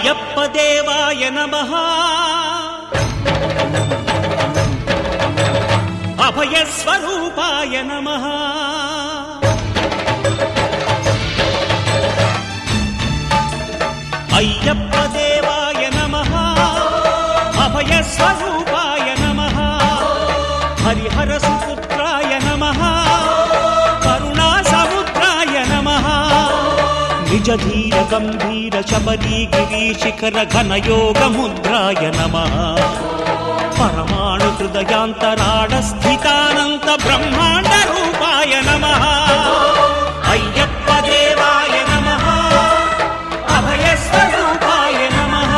అయ్యప్ప దేవాయ నమః అభయ స్వరూపాయ నమః అయ్యప్ప దేవాయ నమః అభయ స్వరూపాయ నమః హరిహర సుపుత్రాయ నమః కరుణా సముద్రాయ నమః నిజ ధీర గంభీర శబరీ గిరి శిఖర ఘన యోగ ముద్రాయ నమః పరమాణు హృదయాంతరాడ స్థితానంత బ్రహ్మాండ రూపాయ నమః అయ్యప్ప దేవాయ నమః అభయ స్వరూపాయ నమః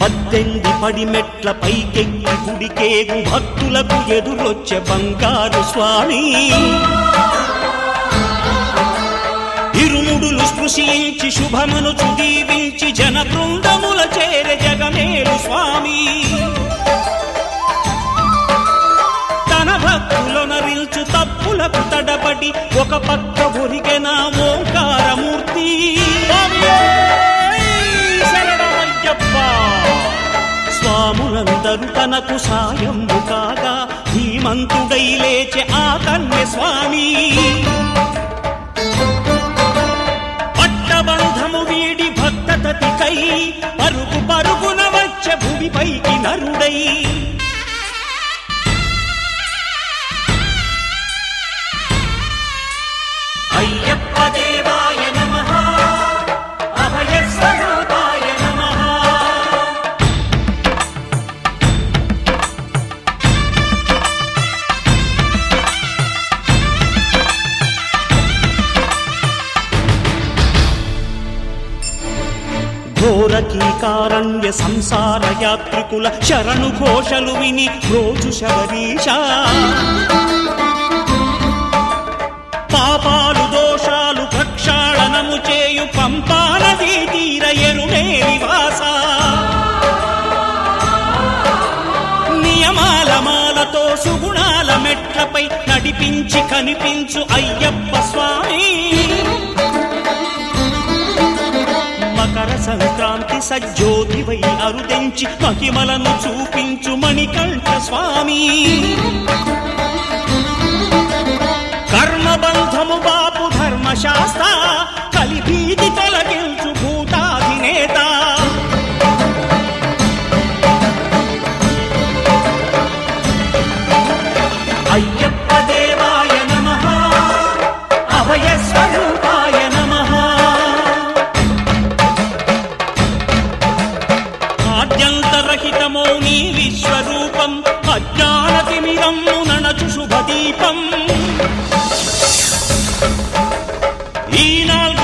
పద్దెంది పడిమెట్ల పైకెక్కి గుడికేగు భక్తులకు ఎదురొచ్చే బంగారు స్వామి ఇరుముడులు స్పృశించి శుభమనుచు దీవించి జన బృందముల చేరే జగమేలు స్వామి తన భక్తులొనరిల్చు తప్పులకు తడబడి ఒక పక్క ఒరిగెన ఓంకారమూర్తి స్వాములందరూ తనకు సాయము కాగా ధీమంతుడై లేచే ఆ కన్య స్వామి పట్టబంధము వీడి భక్తతతికై పరుగు పరుగున వచ్చే భూమిపైకి నరుడై అయ్యప్ప దేవాయ నమః అభయ స్వరూపాయ నమః ఘోరకీకారణ్య సంసార యాత్రికుల శరణు ఘోషలు విని రోజు శబరీష పాపాలు దోషాలు ప్రక్షాళనము చేయు పంపానదీ తీర ఎరుమే నివాస నియమాల మాలతో సుగుణాల మెట్లపై నడిపించి కనిపించు అయ్యప్ప స్వామి మకర సంక్రాంతి సజ్జోతివై అరుదెంచి మహిమలను చూపించు మణికంఠ స్వామి కర్మబంధము బాపు ధర్మశాస్త్ర కలిభీతి తొలగించు భూతాధినేత అయ్యప్ప దేవాయ నమః అభయ స్వరూపాయ నమః ఆద్యంతరహితమో నీ విశ్వరూపం అజ్ఞానతిమిరము నణచు శుభదీపం ఈ 4